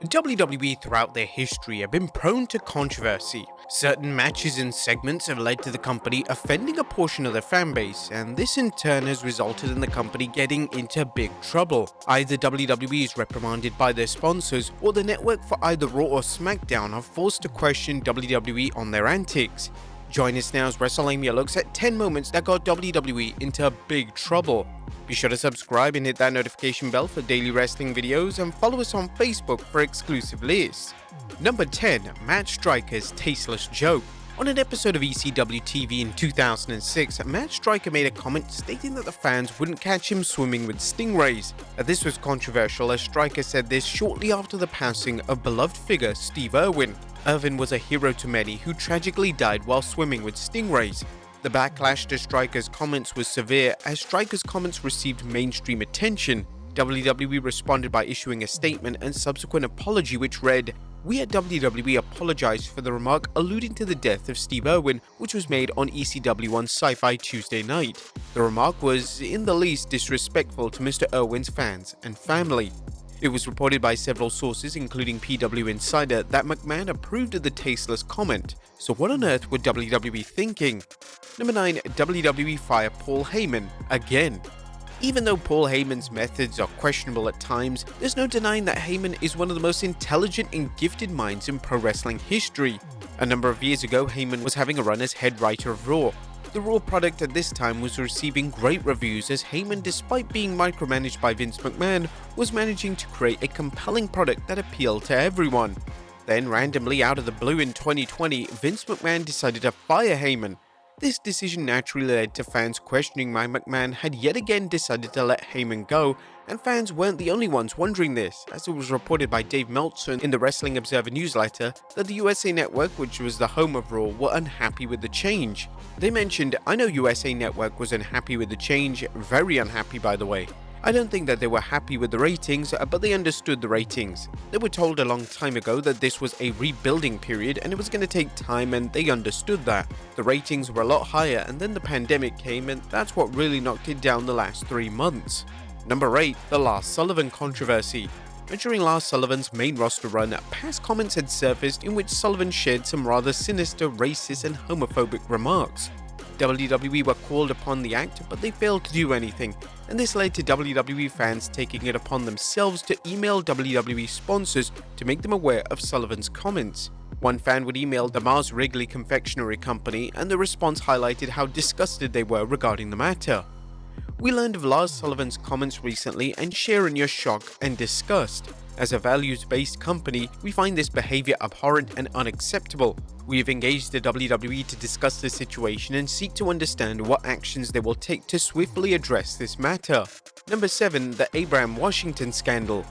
WWE throughout their history have been prone to controversy. Certain matches and segments have led to the company offending a portion of their fanbase, and this in turn has resulted in the company getting into big trouble. Either WWE is reprimanded by their sponsors, or the network for either Raw or SmackDown are forced to question WWE on their antics. Join us now as Wrestlelamia looks at 10 moments that got WWE into big trouble. Be sure to subscribe and hit that notification bell for daily wrestling videos, and follow us on Facebook for exclusive lists. Number 10. Matt Striker's tasteless joke. On an episode of ECW TV in 2006, Matt Striker made a comment stating that the fans wouldn't catch him swimming with stingrays. This was controversial as Striker said this shortly after the passing of beloved figure Steve Irwin. Irwin was a hero to many who tragically died while swimming with stingrays. The backlash to Striker's comments was severe as Striker's comments received mainstream attention. WWE responded by issuing a statement and subsequent apology which read, "We at WWE apologize for the remark alluding to the death of Steve Irwin, which was made on ECW on Sci-Fi Tuesday night. The remark was in the least disrespectful to Mr. Irwin's fans and family." It was reported by several sources, including PW Insider, that McMahon approved of the tasteless comment. So what on earth were WWE thinking? Number 9. WWE fire Paul Heyman again. Even though Paul Heyman's methods are questionable at times, there's no denying that Heyman is one of the most intelligent and gifted minds in pro wrestling history. A number of years ago, Heyman was having a run as head writer of Raw. The Raw product at this time was receiving great reviews as Heyman, despite being micromanaged by Vince McMahon, was managing to create a compelling product that appealed to everyone. Then randomly out of the blue in 2020, Vince McMahon decided to fire Heyman. This decision naturally led to fans questioning why McMahon had yet again decided to let Heyman go, and fans weren't the only ones wondering this, as it was reported by Dave Meltzer in the Wrestling Observer newsletter that the USA Network, which was the home of Raw, were unhappy with the change. They mentioned, "I know USA Network was unhappy with the change, very unhappy by the way. I don't think that they were happy with the ratings, but they understood the ratings. They were told a long time ago that this was a rebuilding period and it was going to take time, and they understood that. The ratings were a lot higher, and then the pandemic came, and that's what really knocked it down the last 3 months. Number 8. The Lars Sullivan controversy. During Lars Sullivan's main roster run, past comments had surfaced in which Sullivan shared some rather sinister, racist and homophobic remarks. WWE were called upon the act, but they failed to do anything, and this led to WWE fans taking it upon themselves to email WWE sponsors to make them aware of Sullivan's comments. One fan would email the Mars Wrigley Confectionery Company, and the response highlighted how disgusted they were regarding the matter. We learned of Lars Sullivan's comments recently and share in your shock and disgust. As a values-based company, we find this behavior abhorrent and unacceptable. We have engaged the WWE to discuss the situation and seek to understand what actions they will take to swiftly address this matter. Number 7. The Abraham Washington scandal.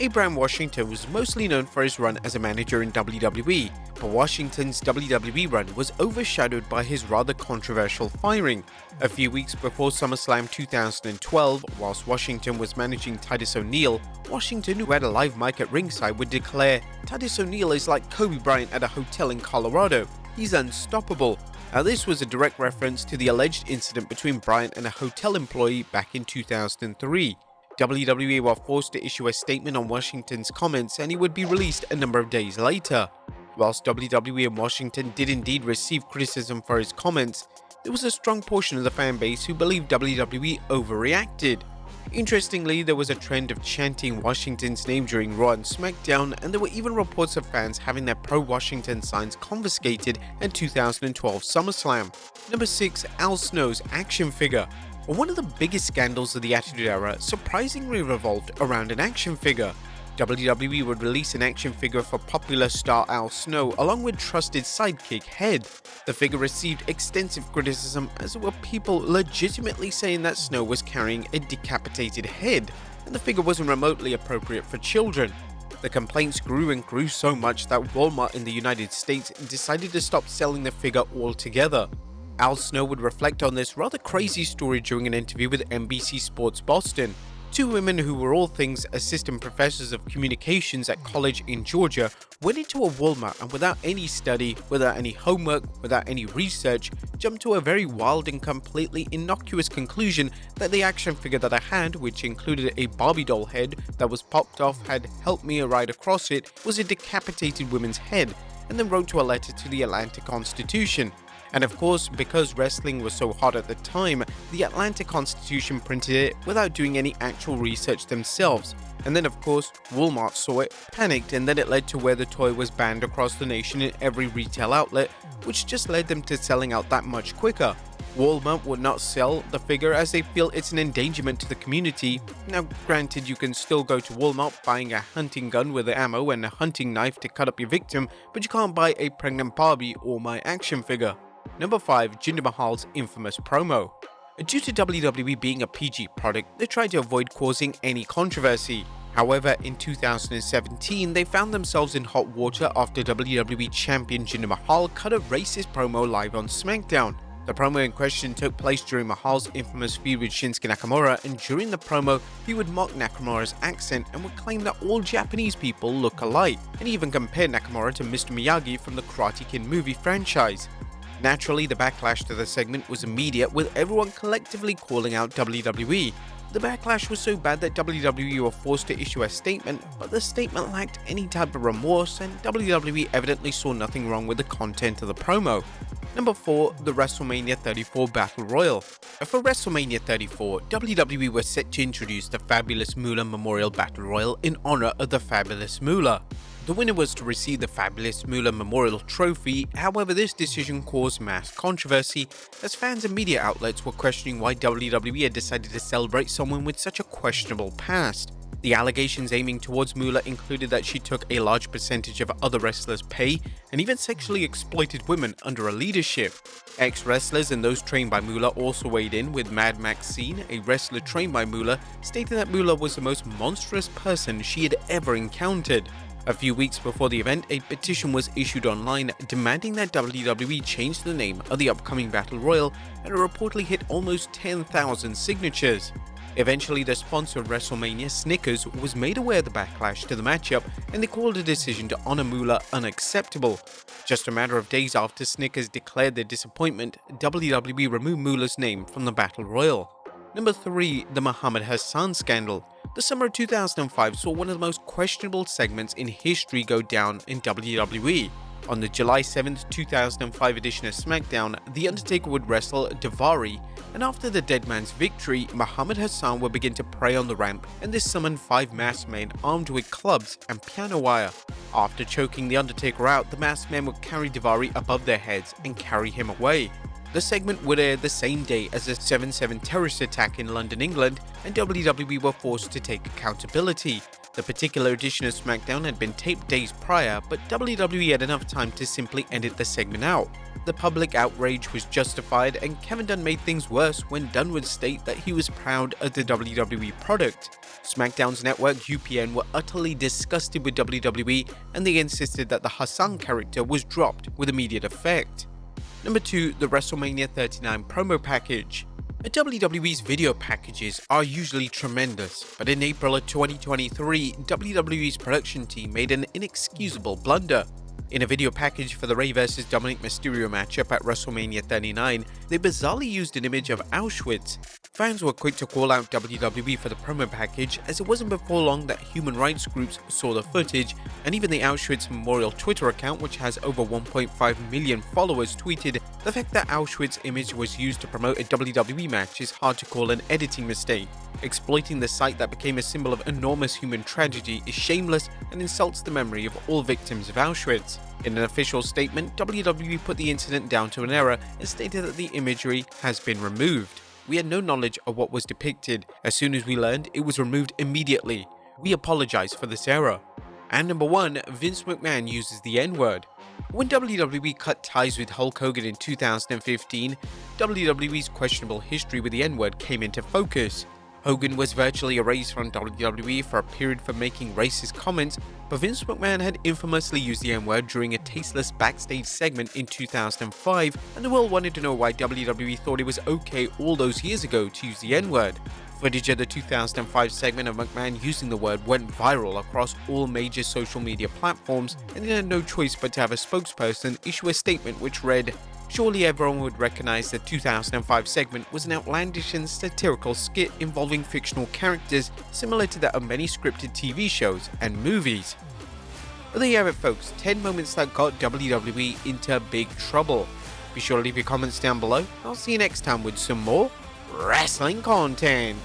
Abraham Washington was mostly known for his run as a manager in WWE, but Washington's WWE run was overshadowed by his rather controversial firing. A few weeks before SummerSlam 2012, whilst Washington was managing Titus O'Neil, Washington, who had a live mic at ringside, would declare, "Titus O'Neil is like Kobe Bryant at a hotel in Colorado. He's unstoppable." Now this was a direct reference to the alleged incident between Bryant and a hotel employee back in 2003. WWE were forced to issue a statement on Washington's comments, and he would be released a number of days later. Whilst WWE and Washington did indeed receive criticism for his comments, there was a strong portion of the fan base who believed WWE overreacted. Interestingly, there was a trend of chanting Washington's name during Raw and SmackDown, and there were even reports of fans having their pro-Washington signs confiscated at 2012 SummerSlam. Number 6. Al Snow's action figure. One of the biggest scandals of the Attitude Era surprisingly revolved around an action figure. WWE would release an action figure for popular star Al Snow along with trusted sidekick Head. The figure received extensive criticism as there were people legitimately saying that Snow was carrying a decapitated head, and the figure wasn't remotely appropriate for children. The complaints grew and grew so much that Walmart in the United States decided to stop selling the figure altogether. Al Snow would reflect on this rather crazy story during an interview with NBC Sports Boston. Two women who were all things assistant professors of communications at college in Georgia went into a Walmart and without any study, without any homework, without any research, jumped to a very wild and completely innocuous conclusion that the action figure that I had, which included a Barbie doll head that was popped off, had helped me ride across it, was a decapitated woman's head, and then wrote to a letter to the Atlanta Constitution. And of course, because wrestling was so hot at the time, the Atlanta Constitution printed it without doing any actual research themselves. And then of course, Walmart saw it, panicked, and then it led to where the toy was banned across the nation in every retail outlet, which just led them to selling out that much quicker. Walmart would not sell the figure as they feel it's an endangerment to the community. Now granted, you can still go to Walmart buying a hunting gun with ammo and a hunting knife to cut up your victim, but you can't buy a pregnant Barbie or my action figure. Number 5. Jinder Mahal's infamous promo. Due to WWE being a PG product, they tried to avoid causing any controversy. However, in 2017, they found themselves in hot water after WWE Champion Jinder Mahal cut a racist promo live on SmackDown. The promo in question took place during Mahal's infamous feud with Shinsuke Nakamura, and during the promo, he would mock Nakamura's accent and would claim that all Japanese people look alike, and even compared Nakamura to Mr. Miyagi from the Karate Kid movie franchise. Naturally, the backlash to the segment was immediate, with everyone collectively calling out WWE. The backlash was so bad that WWE were forced to issue a statement, but the statement lacked any type of remorse, and WWE evidently saw nothing wrong with the content of the promo. Number 4. The WrestleMania 34 Battle Royal. For WrestleMania 34, WWE was set to introduce the Fabulous Moolah Memorial Battle Royal in honor of the Fabulous Moolah. The winner was to receive the Fabulous Moolah Memorial Trophy. However, this decision caused mass controversy, as fans and media outlets were questioning why WWE had decided to celebrate someone with such a questionable past. The allegations aiming towards Moolah included that she took a large percentage of other wrestlers' pay and even sexually exploited women under her leadership. Ex-wrestlers and those trained by Moolah also weighed in, with Mad Maxine, a wrestler trained by Moolah, stating that Moolah was the most monstrous person she had ever encountered. A few weeks before the event, a petition was issued online demanding that WWE change the name of the upcoming Battle Royal, and it reportedly hit almost 10,000 signatures. Eventually, the sponsor of WrestleMania, Snickers, was made aware of the backlash to the matchup, and they called the decision to honor Moolah unacceptable. Just a matter of days after Snickers declared their disappointment, WWE removed Moolah's name from the Battle Royal. Number 3. The Muhammad Hassan Scandal. The summer of 2005 saw one of the most questionable segments in history go down in WWE. On the July 7, 2005 edition of SmackDown, The Undertaker would wrestle Daivari, and after the Dead Man's victory, Muhammad Hassan would begin to prey on the ramp, and this summoned 5 masked men armed with clubs and piano wire. After choking The Undertaker out, the masked men would carry Daivari above their heads and carry him away. The segment would air the same day as the 7/7 terrorist attack in London, England, and WWE were forced to take accountability. The particular edition of SmackDown had been taped days prior, but WWE had enough time to simply edit the segment out. The public outrage was justified, and Kevin Dunn made things worse when Dunn would state that he was proud of the WWE product. SmackDown's network UPN were utterly disgusted with WWE, and they insisted that the Hassan character was dropped with immediate effect. Number 2. The WrestleMania 39 promo package. WWE's video packages are usually tremendous, but in April of 2023, WWE's production team made an inexcusable blunder. In a video package for the Rey vs Dominic Mysterio matchup at WrestleMania 39, they bizarrely used an image of Auschwitz. Fans were quick to call out WWE for the promo package, as it wasn't before long that human rights groups saw the footage, and even the Auschwitz Memorial Twitter account, which has over 1.5 million followers, tweeted, "The fact that Auschwitz image was used to promote a WWE match is hard to call an editing mistake. Exploiting the site that became a symbol of enormous human tragedy is shameless and insults the memory of all victims of Auschwitz." In an official statement, WWE put the incident down to an error and stated that the imagery has been removed. "We had no knowledge of what was depicted. As soon as we learned, it was removed immediately. We apologize for this error." And number 1, Vince McMahon uses the N-word. When WWE cut ties with Hulk Hogan in 2015, WWE's questionable history with the N-word came into focus. Hogan was virtually erased from WWE for a period for making racist comments, but Vince McMahon had infamously used the N-word during a tasteless backstage segment in 2005, and the world wanted to know why WWE thought it was okay all those years ago to use the N-word. Footage of the 2005 segment of McMahon using the word went viral across all major social media platforms, and he had no choice but to have a spokesperson issue a statement which read, "Surely everyone would recognize the 2005 segment was an outlandish and satirical skit involving fictional characters similar to that of many scripted TV shows and movies." Well, there you have it folks, 10 moments that got WWE into big trouble. Be sure to leave your comments down below. I'll see you next time with some more wrestling content.